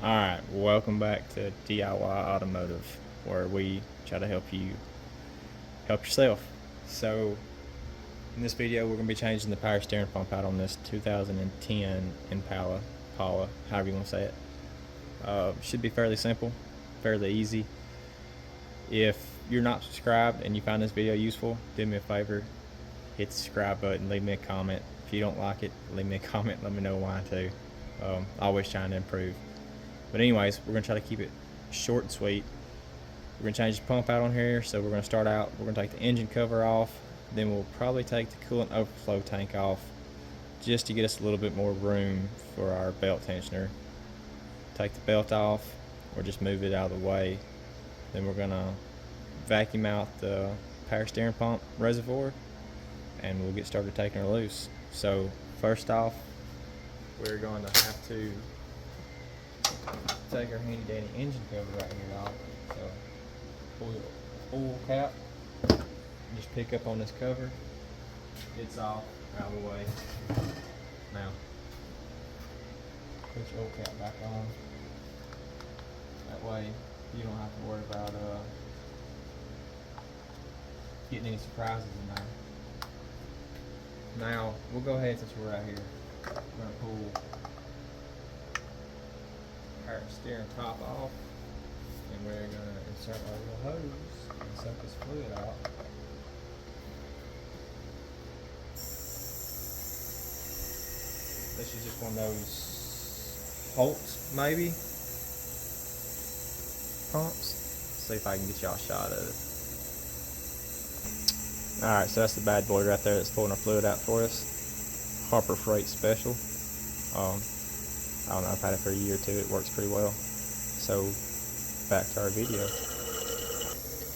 Alright, welcome back to DIY Automotive, where we try to help you help yourself. So, in this video, we're going to be changing the power steering pump out on this 2010 Impala, however you want to say it. Should be fairly simple, fairly easy. If you're not subscribed and you find this video useful, do me a favor, hit the subscribe button, leave me a comment. If you don't like it, leave me a comment, let me know why too. Always trying to improve. But anyways, we're going to try to keep it short and sweet. We're going to change the pump out on here, so we're going to start out, we're going to take the engine cover off, then we'll probably take the coolant overflow tank off just to get us a little bit more room for our belt tensioner. Take the belt off or just move it out of the way. Then we're going to vacuum out the power steering pump reservoir and we'll get started taking her loose. So first off, we're going to have to take our handy dandy engine cover right here off. So pull the oil cap, just pick up on this cover, it's off, out of the way. Now put your oil cap back on, that way you don't have to worry about getting any surprises in there. Now we'll go ahead, since we're right here, we're going to pull our steering top off, and we're going to insert our little hose and suck this fluid out. This is just one of those Holtz maybe pumps. Let's see if I can get y'all a shot of it. Alright, so that's the bad boy right there that's pulling our fluid out for us. Harbor Freight Special. I don't know, I've had it for a year or two, it works pretty well. So, back to our video.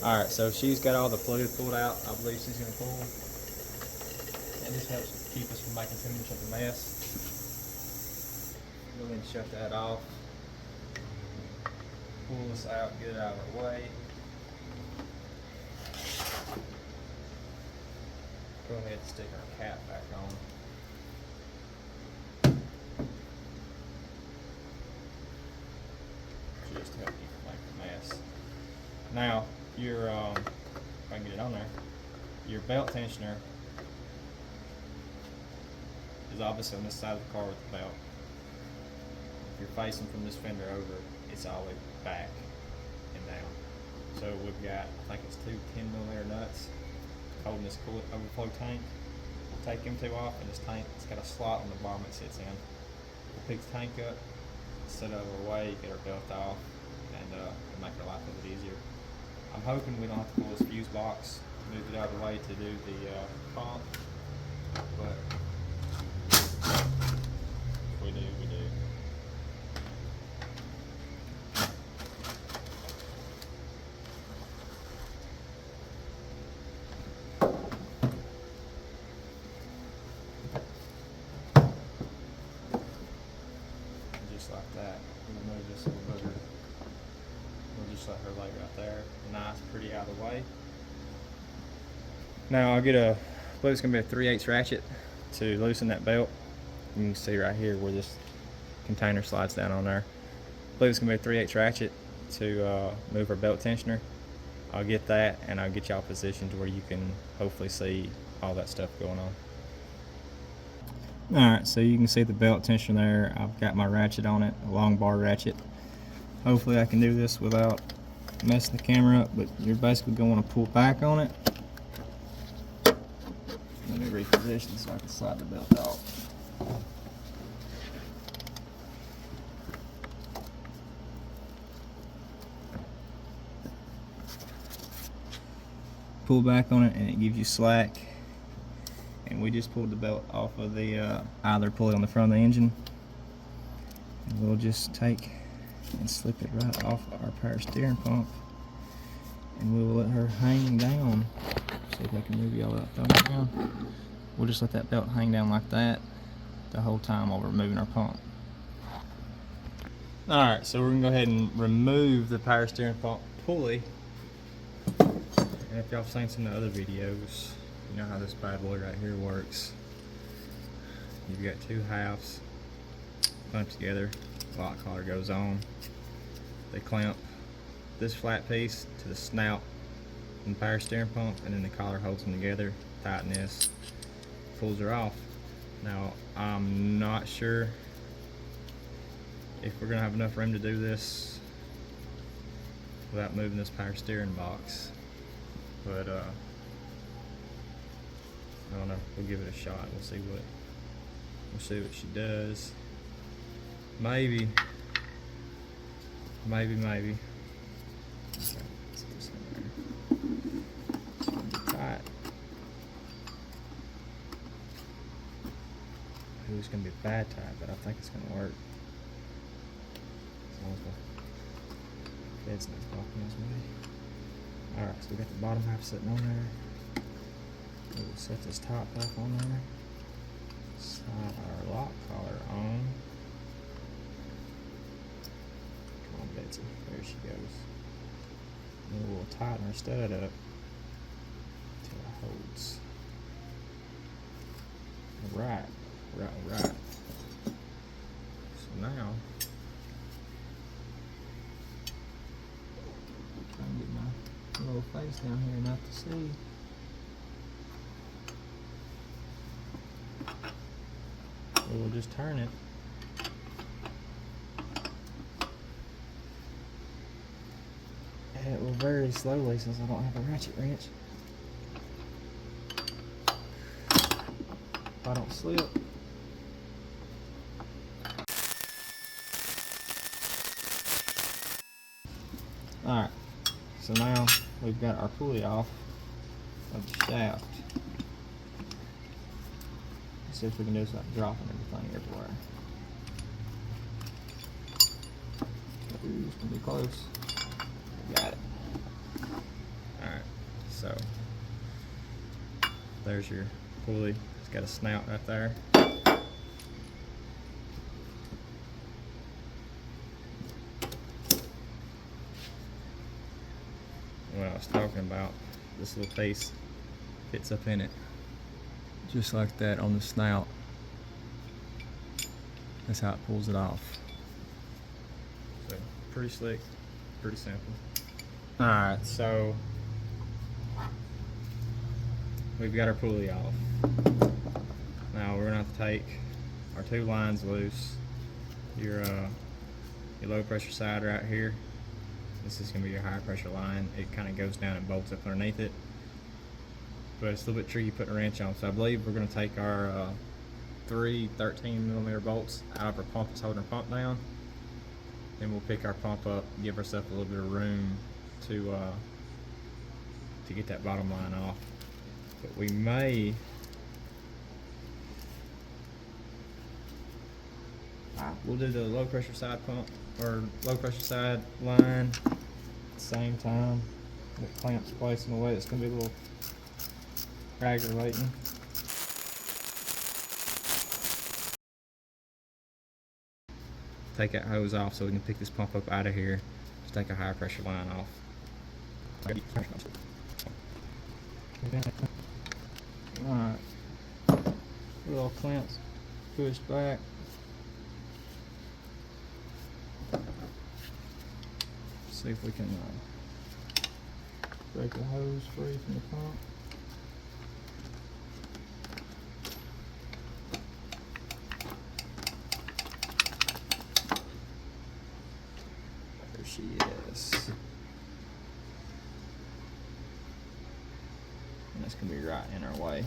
Alright, so she's got all the fluid pulled out. I believe she's going to pull. And this helps keep us from making too much of a mess. Go ahead and shut that off. Pull this out, get it out of our way. Go ahead and stick our cap back on. Just to help you from making a mess. Now, your if I can get it on there, your belt tensioner is obviously on this side of the car with the belt. If you're facing from this fender over, it's all the way back and down. So we've got, I think it's two 10mm nuts holding this coolant overflow tank. We'll take them two off, and this tank, it's got a slot on the bottom it sits in. We'll pick the tank up, set it out of our way, get our belt off, and make our life a little bit easier. I'm hoping we don't have to pull this fuse box, move it out of the way to do the pump, but if we do, we do. Just like that. We'll move this little booger. We'll just let her lay right there. Nice, pretty out of the way. Now I'll get I believe it's going to be a 3/8 ratchet to loosen that belt. You can see right here where this container slides down on there. I believe it's going to be a 3/8 ratchet to move our belt tensioner. I'll get that, and I'll get y'all positioned where you can hopefully see all that stuff going on. Alright, so you can see the belt tensioner there. I've got my ratchet on it, a long bar ratchet. Hopefully I can do this without messing the camera up, but you're basically going to want to pull back on it. Let me reposition so I can slide the belt off. Pull back on it and it gives you slack. And we just pulled the belt off of the either pull it on the front of the engine, and we'll just take and slip it right off our power steering pump, and we will let her hang down. See if I can move y'all out there. We'll just let that belt hang down like that the whole time while we're moving our pump. Alright, so we're gonna go ahead and remove the power steering pump pulley. And if y'all have seen some of the other videos, you know how this bad boy right here works. You've got two halves bunched together. lock collar goes on. They clamp this flat piece to the snout and the power steering pump, and then the collar holds them together. Tighten this, pulls her off. Now I'm not sure if we're gonna have enough room to do this without moving this power steering box, but I don't know. We'll give it a shot. We'll see what she does. Maybe. Okay, let's get this in there. It's gonna be tight. It's gonna be bad tight, but I think it's gonna work. As long as the head's not blocking his way. Alright, so we got the bottom half sitting on there. We'll set this top back on there. Slide our lock collar on. Come on, Betsy. There she goes. And we'll tighten our stud up until it holds. Right. So now, trying to get my little face down here not to see. We'll just turn it. And it will very slowly since I don't have a ratchet wrench. If I don't slip. Alright, so now we've got our pulley off of the shaft. Let's see if we can do something dropping everything everywhere. Ooh, it's gonna be close. We got it. Alright, so there's your pulley. It's got a snout right there. What I was talking about, this little piece fits up in it just like that on the snout. That's how it pulls it off. So pretty slick, pretty simple. Alright, so we've got our pulley off. Now we're gonna have to take our two lines loose. Your low pressure side right here. This is going to be your high pressure line. It kind of goes down and bolts up underneath it. But it's a little bit tricky putting a wrench on. So I believe we're going to take our 3 13mm bolts out of our pump that's holding our pump down. Then we'll pick our pump up, give ourselves a little bit of room to get that bottom line off. But we may we'll do the low pressure side pump or low pressure side line at the same time. The clamp's placed in a way that's going to be a little aggravating. Take that hose off so we can pick this pump up out of here. Just take a high pressure line off. Alright. Little clamps pushed back. See if we can break the hose free from the pump. There she is. And that's going to be right in our way.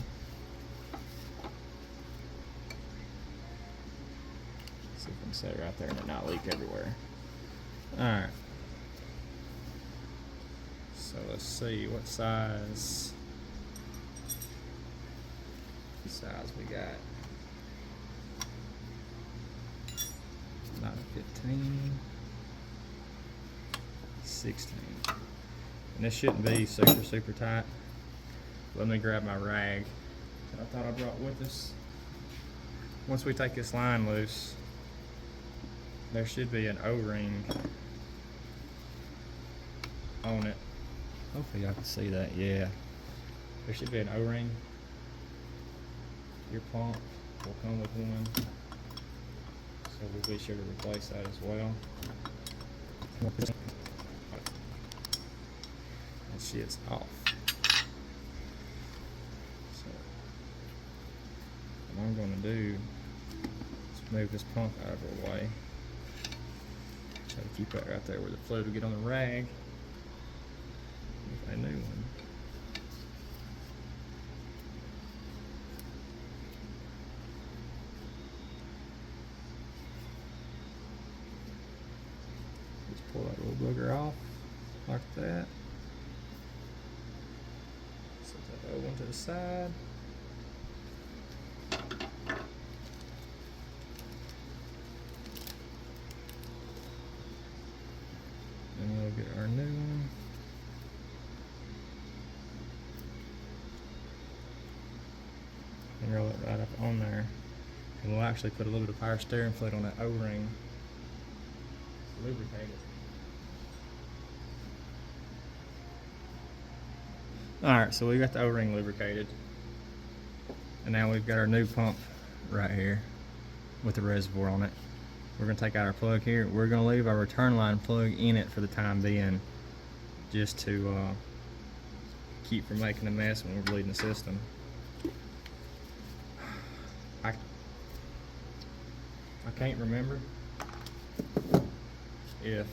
See if we can set it right there and it not leak everywhere. Alright. So let's see what size we got. Not a 15, 16. And this shouldn't be super tight. Let me grab my rag that I thought I brought with us. Once we take this line loose, there should be an O-ring on it. Hopefully y'all can see that. Yeah, there should be an O-ring. Your pump will come with one. So we'll be sure to replace that as well. That shit's off. So what I'm gonna do is move this pump out of our way. Try to keep that right there where the fluid will get on the rag. With a new one. Just pull that little booger off like that. Set that old one to the side. And we'll get our new one. And roll it right up on there. And we'll actually put a little bit of power steering fluid on that O-ring. Lubricate it. Alright, so we got the O-ring lubricated. And now we've got our new pump right here with the reservoir on it. We're going to take out our plug here. We're going to leave our return line plug in it for the time being, just to keep from making a mess when we're bleeding the system. I can't remember if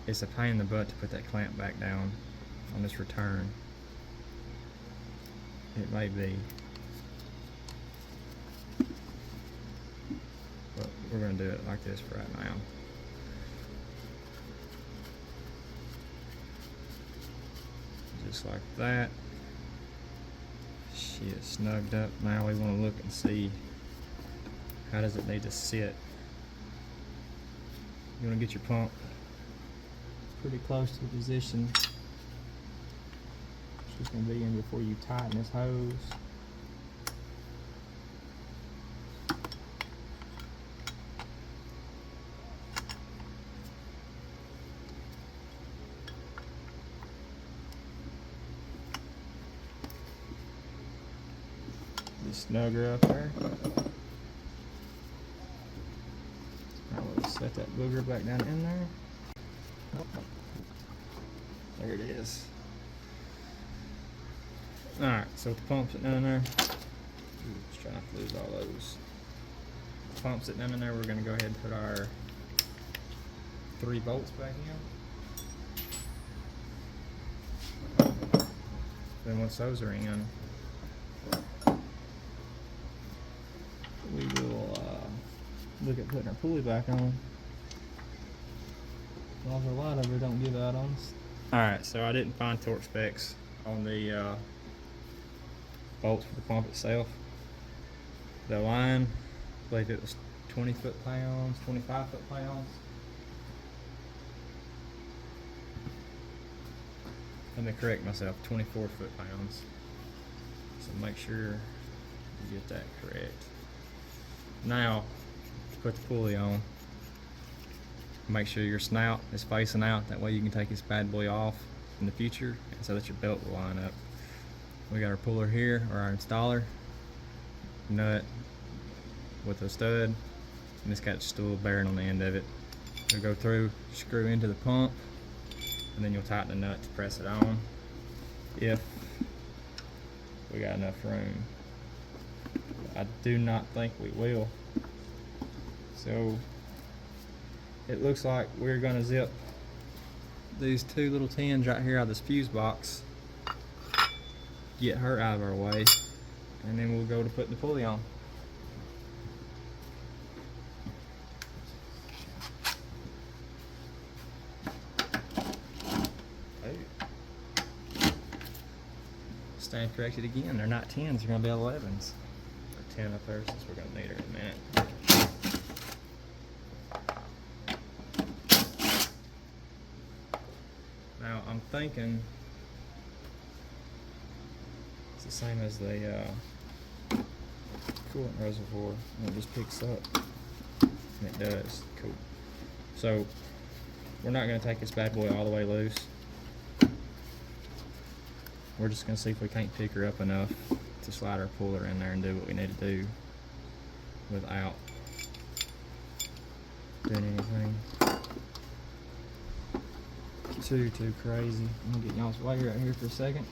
it's a pain in the butt to put that clamp back down on this return. It may be. But we're going to do it like this for right now. Just like that. Shit, snugged up. Now we want to look and see, how does it need to sit. You want to get your pump pretty close to the position it's going to be in before you tighten this hose. Just snug her up there. Now we'll set that booger back down in there. There it is. Alright, so with the pump sitting down in there, just trying not to lose all those. Pump sitting down in there, we're going to go ahead and put our 3 bolts back in. Then once those are in, we will look at putting our pulley back on. As long as our light over don't give out on us. Alright, so I didn't find torque specs on the bolts for the pump itself. The line, I believe it was 20 foot-pounds, 25 foot-pounds. Let me correct myself, 24 foot-pounds. So make sure you get that correct. Now, to put the pulley on, make sure your snout is facing out. That way you can take this bad boy off in the future, and so that your belt will line up. We got our puller here, or our installer nut with a stud, and it's got just a little bearing on the end of it. You'll go through, screw into the pump, and then you'll tighten the nut to press it on if we got enough room. I do not think we will. So it looks like we're going to zip these 2 little tins right here out of this fuse box, get her out of our way, and then we'll go to putting the pulley on. Stand corrected again, they're not 10s, they're going to be 11s. 10 up there since we're going to need her in a minute. Now I'm thinking it's the same as the coolant reservoir, and it just picks up, and it does. Cool. So we're not going to take this bad boy all the way loose. We're just going to see if we can't pick her up enough to slide our puller in there and do what we need to do. without doing anything too crazy. I'm gonna get y'all's wire out here for a second.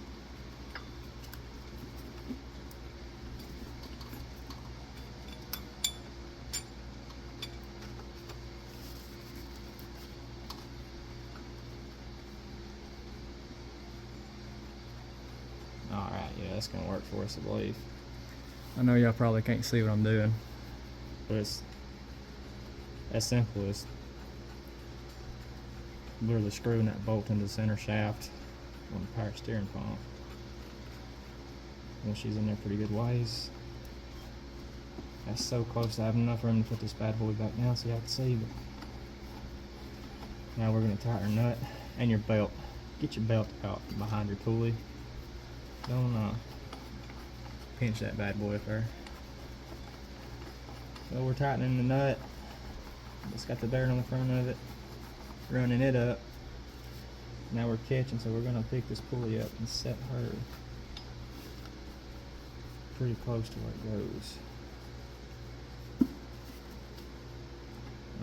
Alright, yeah, that's gonna work for us, I believe. I know y'all probably can't see what I'm doing, but it's as simple as literally screwing that bolt into the center shaft on the power steering pump. And she's in there pretty good ways. That's so close to having enough room to put this bad boy back down so y'all can see. But now we're going to tighten her nut and your belt. Get your belt out behind your pulley. Don't pinch that bad boy up there. So we're tightening the nut. It's got the dirt on the front of it, running it up. Now we're catching, so we're going to pick this pulley up and set her pretty close to where it goes.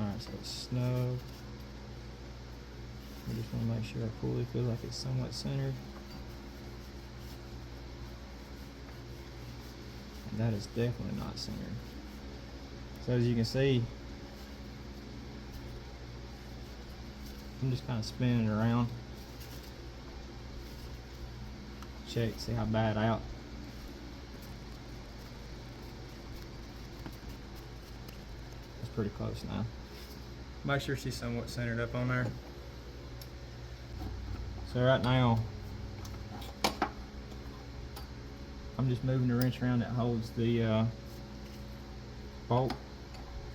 Alright, so it's snug. We just want to make sure our pulley feels like it's somewhat centered. And that is definitely not centered. So as you can see, I'm just kind of spinning it around. Check, see how bad out. That's pretty close now. Make sure she's somewhat centered up on there. So right now, I'm just moving the wrench around that holds the bolt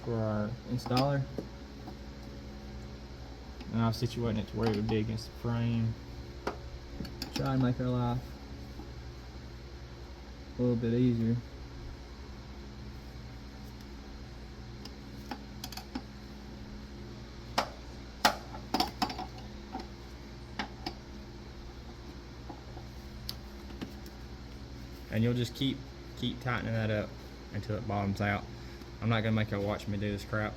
for our installer. And I'm situating it to where it would be against the frame. Try and make our life a little bit easier. And you'll just keep tightening that up until it bottoms out. I'm not gonna make y'all watch me do this crap.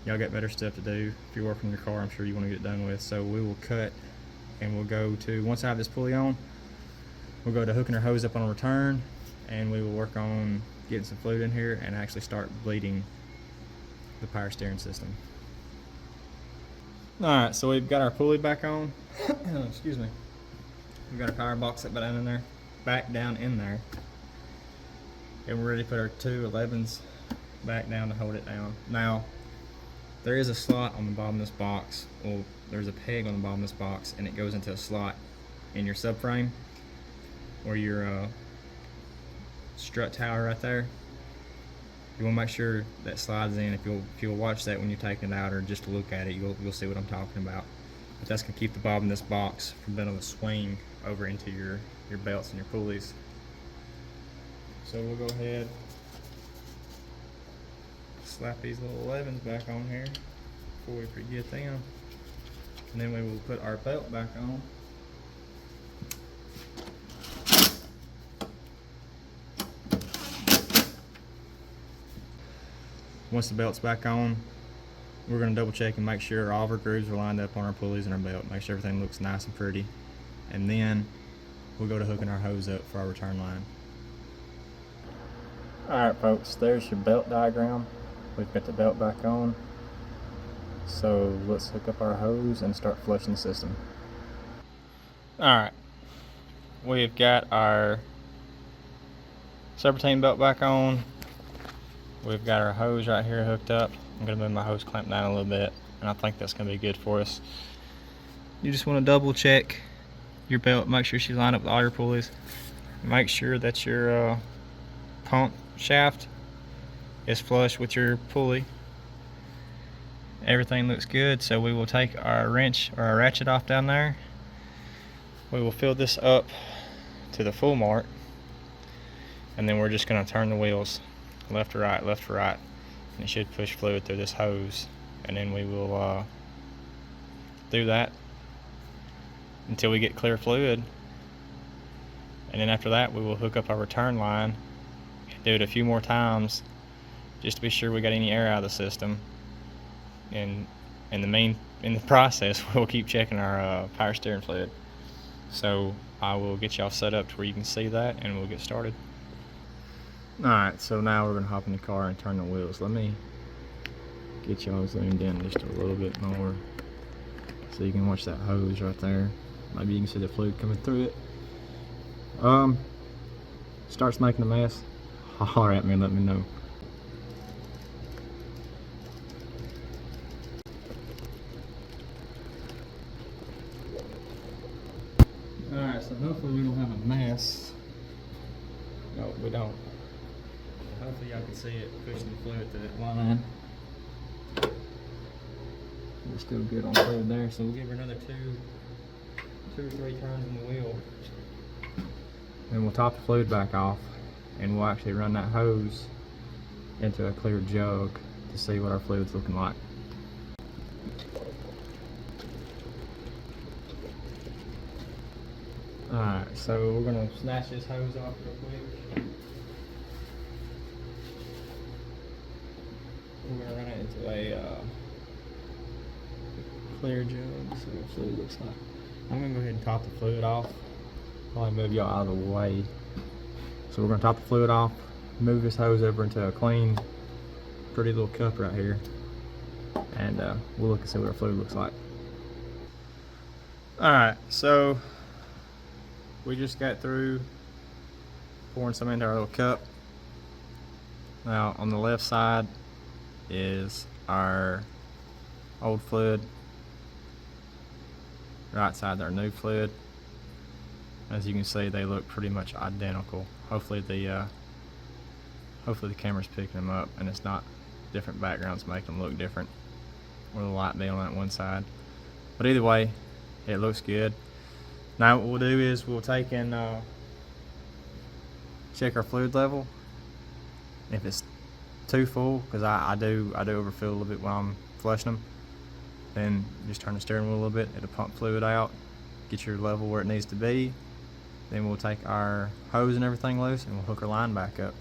Y'all got better stuff to do. If you're working on your car, I'm sure you want to get it done with. So we will cut and we'll go to, once I have this pulley on, we'll go to hooking our hose up on a return, and we will work on getting some fluid in here and actually start bleeding the power steering system. Alright, so we've got our pulley back on. Excuse me. We've got our power box back down in there. And we're ready to put our two 11s back down to hold it down. Now, there is a slot on the bottom of this box. Well, there's a peg on the bottom of this box, and it goes into a slot in your subframe or your strut tower right there. You want to make sure that slides in. If you'll watch that when you're taking it out, or just look at it, you'll see what I'm talking about. But that's going to keep the bottom of this box from being able to swing over into your belts and your pulleys. So we'll go ahead, slap these little 11s back on here before we forget them, and then we will put our belt back on. Once the belt's back on, we're going to double check and make sure all of our grooves are lined up on our pulleys and our belt, make sure everything looks nice and pretty, and then we'll go to hooking our hose up for our return line. Alright folks, there's your belt diagram. We've got the belt back on. So let's hook up our hose and start flushing the system. Alright, we've got our serpentine belt back on. We've got our hose right here hooked up. I'm going to move my hose clamp down a little bit, and I think that's going to be good for us. You just want to double check your belt, make sure she's lined up with all your pulleys. Make sure that your pump shaft is flush with your pulley. Everything looks good, so we will take our wrench or our ratchet off down there. We will fill this up to the full mark, and then we're just going to turn the wheels left to right, and it should push fluid through this hose, and then we will do that until we get clear fluid, and then after that we will hook up our return line, do it a few more times just to be sure we got any air out of the system. And in the process, we'll keep checking our power steering fluid. So I will get y'all set up to where you can see that, and we'll get started. Alright, so now we're going to hop in the car and turn the wheels. Let me get y'all zoomed in just a little bit more so you can watch that hose right there. Maybe you can see the fluid coming through it. Starts making a mess, holler at me and let me know. Alright, so hopefully we don't have a mess. No, we don't. Hopefully y'all can see it pushing the fluid through that line. We're still good on fluid there, so we'll give her another two or three turns in the wheel. Then we'll top the fluid back off, and we'll actually run that hose into a clear jug to see what our fluid's looking like. Alright, so we're going to snatch this hose off real quick. We're going to run it into a clear jug, see what the fluid looks like. I'm going to go ahead and top the fluid off. Probably move y'all out of the way. So we're going to top the fluid off, move this hose over into a clean, pretty little cup right here, and we'll look and see what our fluid looks like. Alright, so we just got through pouring some into our little cup. Now on the left side is our old fluid, right side our new fluid. As you can see, they look pretty much identical. Hopefully the camera's picking them up and it's not different backgrounds making them look different, or the light being on that one side. But either way, it looks good. Now what we'll do is we'll take and check our fluid level. If it's too full, because I do overfill a little bit while I'm flushing them, then just turn the steering wheel a little bit. It'll pump fluid out, get your level where it needs to be. Then we'll take our hose and everything loose and we'll hook our line back up.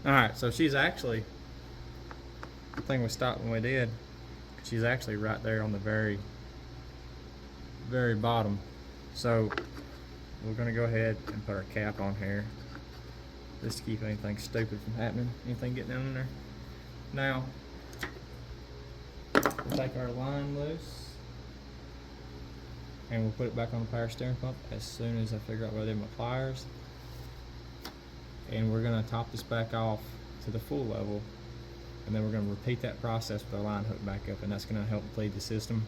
Alright, so she's actually, the thing we stopped when we did, she's actually right there on the very bottom. So we're going to go ahead and put our cap on here just to keep anything stupid from happening, anything getting in there. Now we'll take our line loose and we'll put it back on the power steering pump as soon as I figure out where they're my pliers. And we're going to top this back off to the full level, and then we're going to repeat that process with our line hooked back up, and that's going to help bleed the system.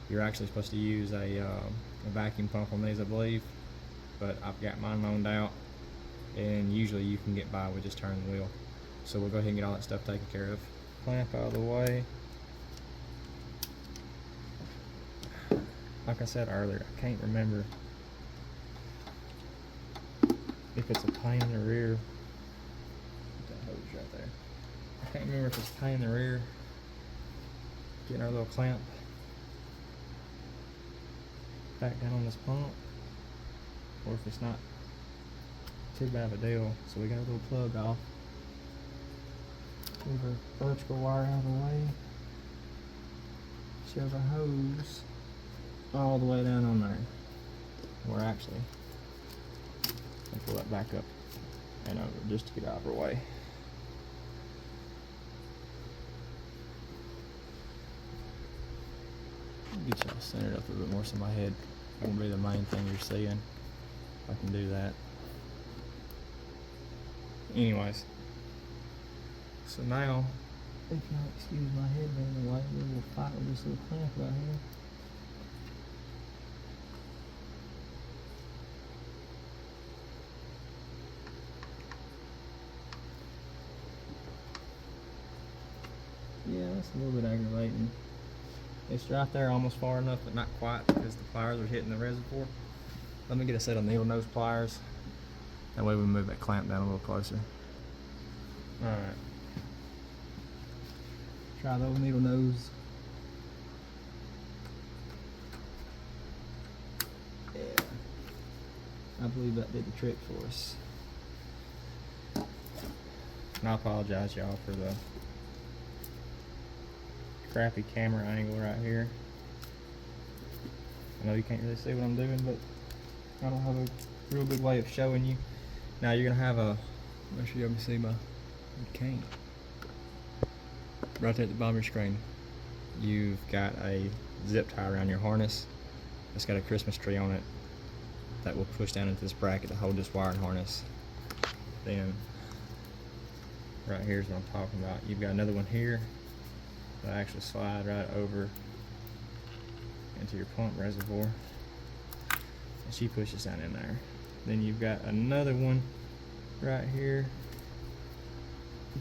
You're actually supposed to use a vacuum pump on these, I believe, but I've got mine loaned out, and usually you can get by with just turning the wheel. So we'll go ahead and get all that stuff taken care of. Clamp out of the way. Like I said earlier, I can't remember if it's a pain in the rear. Put that hose right there. I can't remember if it's a pain in the rear getting our little clamp back down on this pump, or if it's not too bad of a deal. So we got a little plug off. Move our electrical wire out of the way. Shove our hose all the way down on there. We're actually gonna pull that back up and over just to get out of our way. Get y'all centered up a little bit more so my head won't be the main thing you're seeing. If I can do that. Anyways, so now, if y'all excuse my head being away, we will fight with this little clamp right here. Yeah, that's a little bit aggravating. It's right there almost far enough, but not quite because the pliers are hitting the reservoir. Let me get a set of needle nose pliers. That way we move that clamp down a little closer. Alright. Try those needle nose. Yeah. I believe that did the trick for us. And I apologize, y'all, for the crappy camera angle right here. I know you can't really see what I'm doing, but I don't have a real good way of showing you. Now you're gonna have a, make sure you can see my cane. Right there at the bottom of your screen, you've got a zip tie around your harness. It's got a Christmas tree on it that will push down into this bracket to hold this wired harness. Then, right here's what I'm talking about. You've got another one here that actually slide right over into your pump reservoir, and she pushes down in there. Then you've got another one right here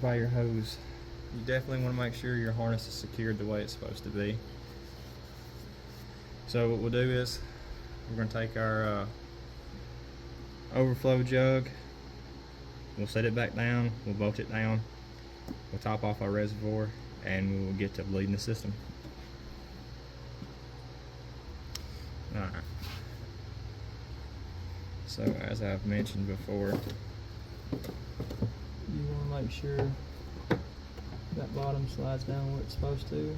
by your hose. You definitely want to make sure your harness is secured the way it's supposed to be. So what we'll do is we're going to take our overflow jug, we'll set it back down, we'll bolt it down, we'll top off our reservoir, and we'll get to bleeding the system. Alright. So as I've mentioned before, you want to make sure that bottom slides down where it's supposed to,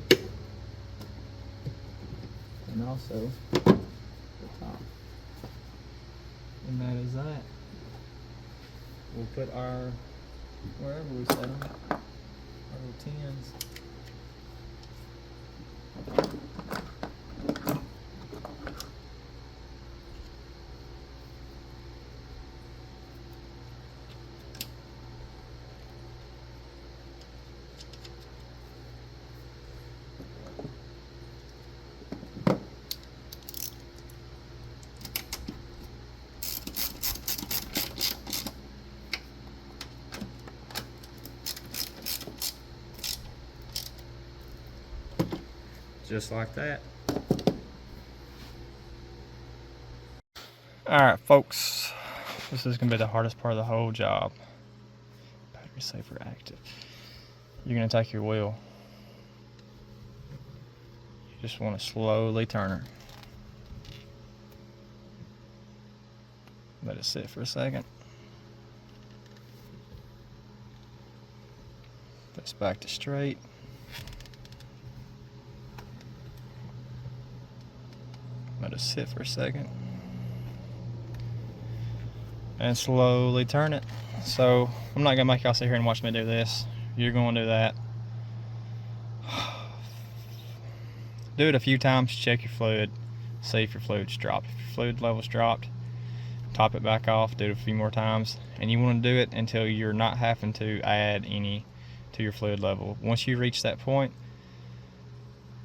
and also the top. And that is that. We'll put our, wherever we set them, our little tins. Just like that. Alright folks, this is going to be the hardest part of the whole job. Battery saver active. You're going to take your wheel. You just want to slowly turn her. Let it sit for a second. This back to straight. Let it sit for a second. And slowly turn it. So I'm not gonna make y'all sit here and watch me do this. You're gonna do that. Do it a few times, check your fluid, see if your fluid's dropped. If your fluid level's dropped, top it back off, do it a few more times. And you wanna do it until you're not having to add any to your fluid level. Once you reach that point,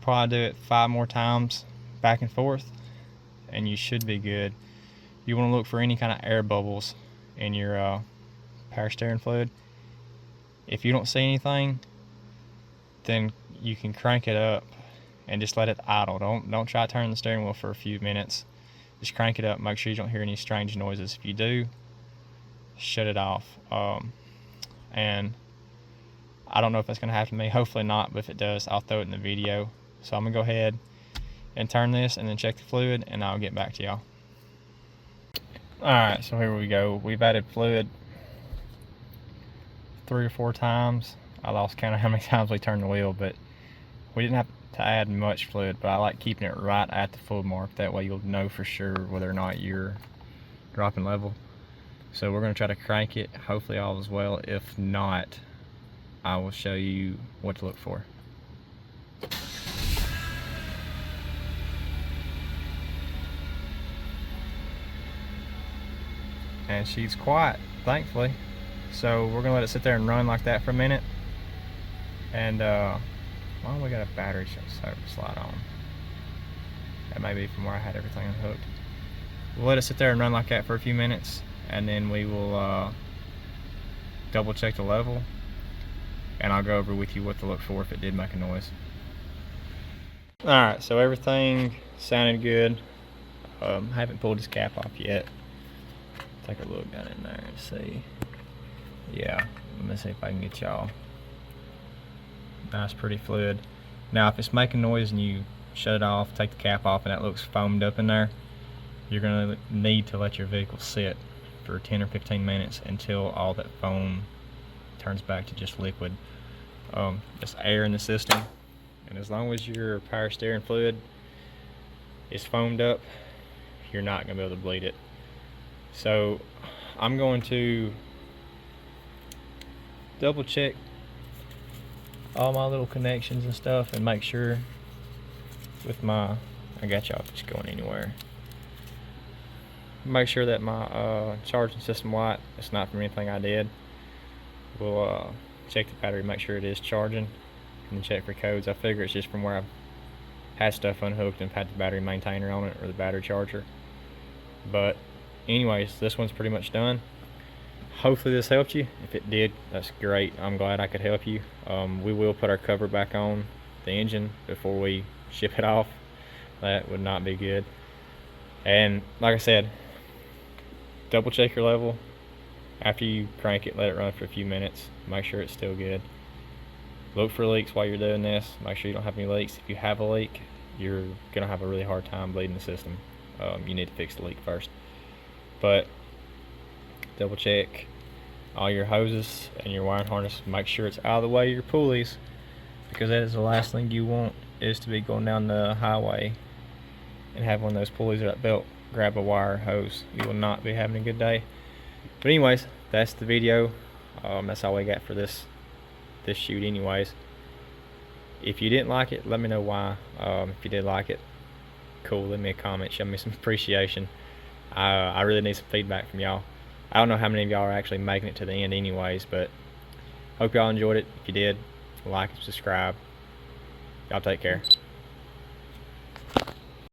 probably do it 5 more times back and forth, and you should be good. You want to look for any kind of air bubbles in your power steering fluid. If you don't see anything, then you can crank it up and just let it idle. Don't try turning the steering wheel for a few minutes. Just crank it up, make sure you don't hear any strange noises. If you do, shut it off. And I don't know if that's going to happen to me, hopefully not, but if it does, I'll throw it in the video. So I'm going to go ahead and turn this and then check the fluid, and I'll get back to y'all. Alright, so here we go. We've added fluid 3 or 4 times. I lost count of how many times we turned the wheel, but we didn't have to add much fluid, but I like keeping it right at the full mark. That way you'll know for sure whether or not you're dropping level. So we're going to try to crank it. Hopefully all is well. If not, I will show you what to look for. And she's quiet, thankfully. So we're gonna let it sit there and run like that for a minute. And why don't we got a battery slide on? That may be from where I had everything unhooked. We'll let it sit there and run like that for a few minutes, and then we will double check the level, and I'll go over with you what to look for if it did make a noise. Alright, so everything sounded good. Haven't pulled this cap off yet. Take a look down in there and see. Yeah, let me see if I can get y'all. Nice, pretty fluid. Now, if it's making noise and you shut it off, take the cap off, and that looks foamed up in there, you're going to need to let your vehicle sit for 10 or 15 minutes until all that foam turns back to just liquid, just air in the system. And as long as your power steering fluid is foamed up, you're not going to be able to bleed it. So I'm going to double check all my little connections and stuff and make sure with my, I got y'all just going anywhere. Make sure that my charging system light, it's not from anything I did. We'll check the battery, make sure it is charging, and then check for codes. I figure it's just from where I've had stuff unhooked and had the battery maintainer on it or the battery charger. But anyways, this one's pretty much done. Hopefully this helped you. If it did, that's great. I'm glad I could help you. We will put our cover back on the engine before we ship it off. That would not be good. And like I said, double check your level. After you crank it, let it run for a few minutes. Make sure it's still good. Look for leaks while you're doing this. Make sure you don't have any leaks. If you have a leak, you're gonna have a really hard time bleeding the system. You need to fix the leak first. But double check all your hoses and your wiring harness. Make sure it's out of the way of your pulleys, because that is the last thing you want, is to be going down the highway and have one of those pulleys or that belt grab a wire hose. You will not be having a good day. But anyways, that's the video. That's all we got for this shoot anyways. If you didn't like it, let me know why. If you did like it, cool, leave me a comment, show me some appreciation. I really need some feedback from y'all. I don't know how many of y'all are actually making it to the end anyways, but hope y'all enjoyed it. If you did, like and subscribe. Y'all take care.